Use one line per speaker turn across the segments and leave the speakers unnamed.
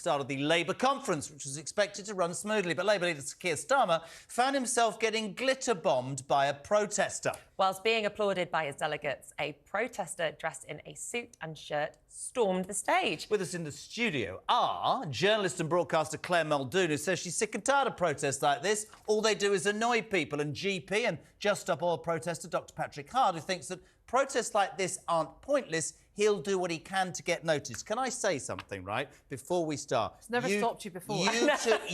Start of the Labour conference, which was expected to run smoothly, but Labour leader Keir Starmer found himself getting glitter-bombed by a protester.
Whilst being applauded by his delegates, a protester dressed in a suit and shirt stormed the stage.
With us in the studio are journalist and broadcaster Claire Muldoon, who says she's sick and tired of protests like this. All they do is annoy people, and GP and Just Stop Oil protester Dr Patrick Hart, who thinks that protests like this aren't pointless. He'll do what he can to get noticed. Can I say something, right, before we start?
It's never stopped you before.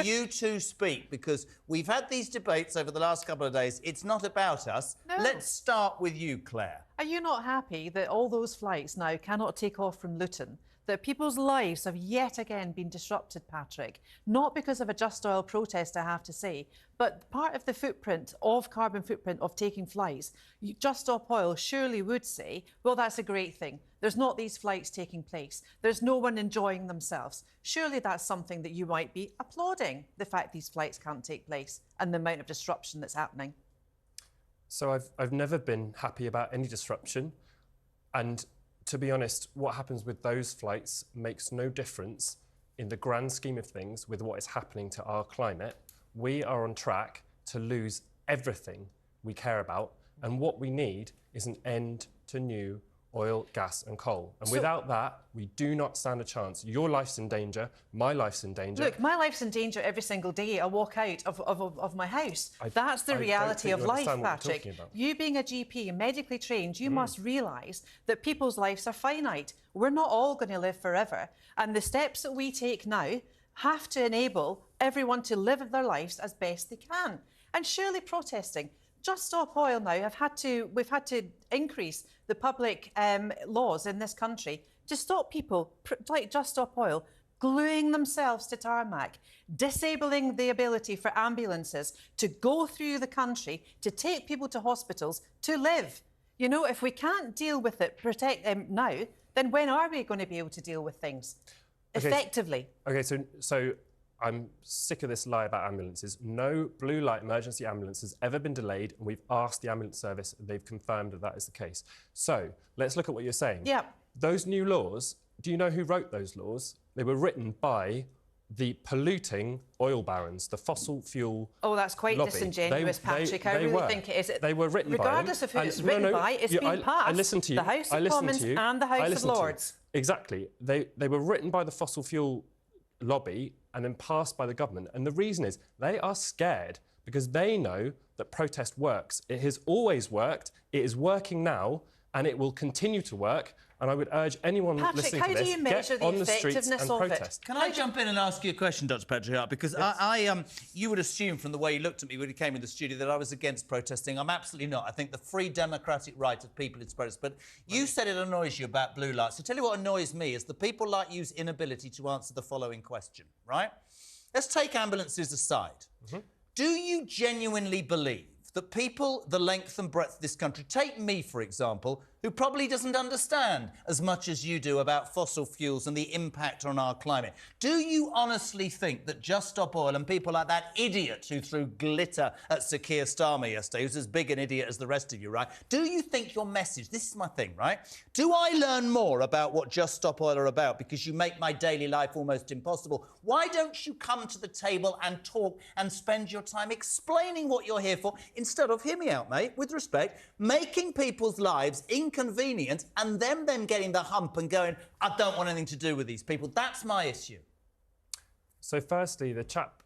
You two speak, because we've had these debates over the last couple of days. It's not about us.
No.
Let's start with you, Claire.
Are you not happy that all those flights now cannot take off from Luton? That people's lives have yet again been disrupted, Patrick? Not because of a Just Oil protest, I have to say, but part of the carbon footprint of taking flights. Just Stop Oil surely would say, well, that's a great thing. There's not these flights taking place. There's no one enjoying themselves. Surely that's something that you might be applauding, the fact these flights can't take place and the amount of disruption that's happening.
So I've never been happy about any disruption, and to be honest, what happens with those flights makes no difference in the grand scheme of things with what is happening to our climate. We are on track to lose everything we care about, and what we need is an end to new oil, gas and coal. And without that, we do not stand a chance. Your life's in danger, my life's in danger.
Look, my life's in danger every single day I walk out of my house. That's the reality of life, Patrick. You being a GP, medically trained, you must realise that people's lives are finite. We're not all going to live forever. And the steps that we take now have to enable everyone to live their lives as best they can. And surely protesting. Just Stop Oil now we've had to increase the public laws in this country to stop people like Just Stop Oil gluing themselves to tarmac, disabling the ability for ambulances to go through the country, to take people to hospitals, to live. You know, if we can't deal with it, protect them now, then when are we going to be able to deal with things effectively?
Okay, so I'm sick of this lie about ambulances. No blue light emergency ambulance has ever been delayed, and we've asked the ambulance service, they've confirmed that that is the case. So let's look at what you're saying.
Yeah.
Those new laws, do you know who wrote those laws? They were written by the polluting oil barons, the fossil fuel
that's quite
lobby.
Disingenuous, Patrick. I really think it is.
They were written
regardless
by
of who it's written by, it's been passed.
I listened to you.
The House of Commons and the House of Lords.
Exactly. They were written by the fossil fuel lobby and then passed by the government. And the reason is they are scared because they know that protest works. It has always worked, it is working now, and it will continue to work. And I would urge anyone listening to this, get on the streets and protest.
Can I jump in and ask you a question, Dr Patrick Hart? Because you would assume from the way you looked at me when you came in the studio that I was against protesting. I'm absolutely not. I think the free democratic right of people is protest. But you said it annoys you about blue lights. So tell you what annoys me is the people like you's inability to answer the following question, right? Let's take ambulances aside. Do you genuinely believe that people the length and breadth of this country, take me, for example, who probably doesn't understand as much as you do about fossil fuels and the impact on our climate, do you honestly think that Just Stop Oil and people like that idiot who threw glitter at Sir Keir Starmer yesterday, who's as big an idiot as the rest of you, right? Do you think your message, this is my thing, right? Do I learn more about what Just Stop Oil are about because you make my daily life almost impossible? Why don't you come to the table and talk and spend your time explaining what you're here for instead of, hear me out, mate, with respect, making people's lives inconvenient and them getting the hump and going, I don't want anything to do with these people. That's my issue.
So firstly, the chap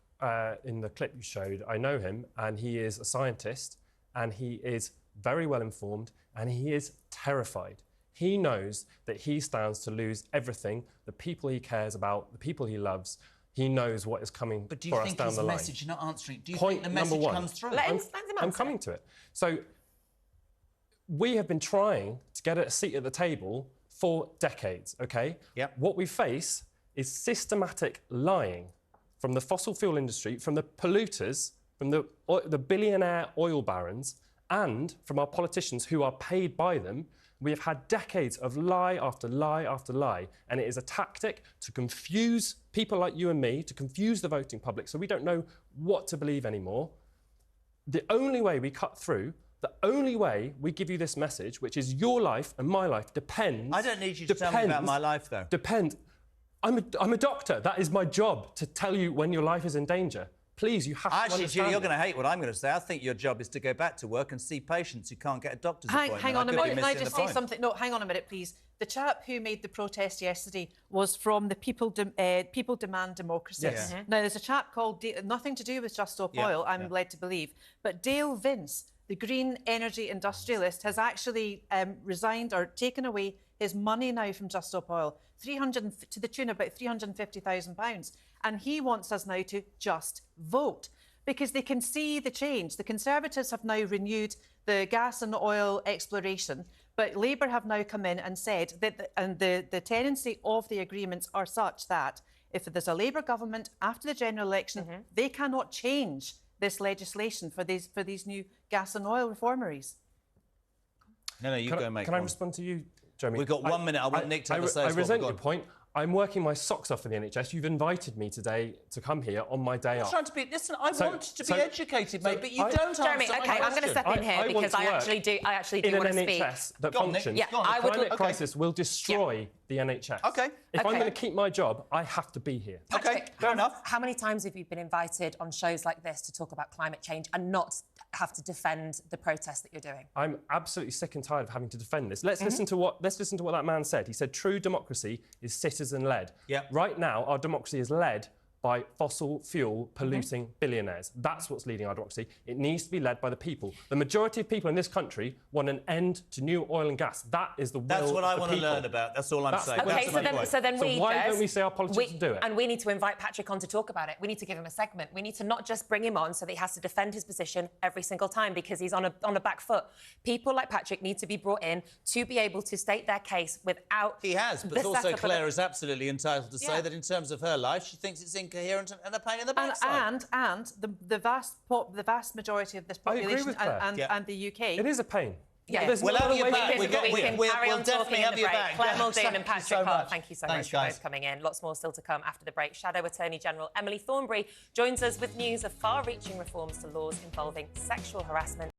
in the clip you showed, I know him, and he is a scientist, and he is very well informed, and he is terrified. He knows that he stands to lose everything, the people he cares about, the people he loves. He knows what is coming for us down the line. But do you think his message, you're not answering, do you think the message comes through?
I'm
coming to it. So we have been trying to get a seat at the table for decades, OK?
Yep.
What we face is systematic lying from the fossil fuel industry, from the polluters, from the billionaire oil barons, and from our politicians who are paid by them. We have had decades of lie after lie after lie, and it is a tactic to confuse people like you and me, to confuse the voting public, so we don't know what to believe anymore. The only way we cut through, the only way we give you this message, which is your life and my life, depends...
I don't need you to tell me about my life, though.
I'm a doctor. That is my job, to tell you when your life is in danger. Please, you have to
Actually,
understand
Julie, you're
this.
going to hate what I'm going to say. I think your job is to go back to work and see patients who can't get a doctor's appointment.
Hang on a
I could be
minute. Can I
missing
just
the
say
point.
something? No, hang on a minute, please. The chap who made the protest yesterday was from the People Demand Democracy.
Yes.
Now, there's a chap called... nothing to do with Just Stop Oil, I'm led to believe. But Dale Vince, the green energy industrialist, has actually resigned or taken away his money now from Just Stop Oil, to the tune of about £350,000. And he wants us now to just vote, because they can see the change. The Conservatives have now renewed the gas and oil exploration, but Labour have now come in and said that the tendency of the agreements are such that if there's a Labour government after the general election, they cannot change this legislation for these new gas and oil reformeries.
No, you go, mate.
Can I respond to you, Jeremy?
We've got 1 minute. I want Nick to have a say.
I resent your point. I'm working my socks off for the NHS. You've invited me today to come here on my day off.
Trying to be... Listen, I want to be educated, mate, but you don't answer
Jeremy,
my
OK, I'm going to step in here because I actually do want to speak.
In an NHS that functions.
Yeah, I would...
Climate crisis will destroy the NHS.
OK.
If I'm going to keep my job, I have to be here.
OK, fair enough.
How many times have you been invited on shows like this to talk about climate change and not have to defend the protest that you're doing?
I'm absolutely sick and tired of having to defend this. Let's listen to what that man said. He said true democracy is citizen-led.
Yeah.
Right now, our democracy is led by fossil fuel polluting billionaires. That's what's leading our democracy. It needs to be led by the people. The majority of people in this country want an end to new oil and gas. That is the will of the people.
That's what I want to learn about. That's all I'm saying.
OK, so then
why don't we say our politicians do it?
And we need to invite Patrick on to talk about it. We need to give him a segment. We need to not just bring him on so that he has to defend his position every single time because he's on a back foot. People like Patrick need to be brought in to be able to state their case without...
He has, but also Claire is absolutely entitled to say that in terms of her life, she thinks it's incoherent and a pain in the backside.
And the vast majority of this population and the UK...
It is a pain.
Yeah,
we'll have you back.
We can carry on
definitely have you back.
Claire Muldoon and Patrick Hart, thank you so much for
guys.
both coming in. Lots more still to come after the break. Shadow Attorney General Emily Thornberry joins us with news of far-reaching reforms to laws involving sexual harassment.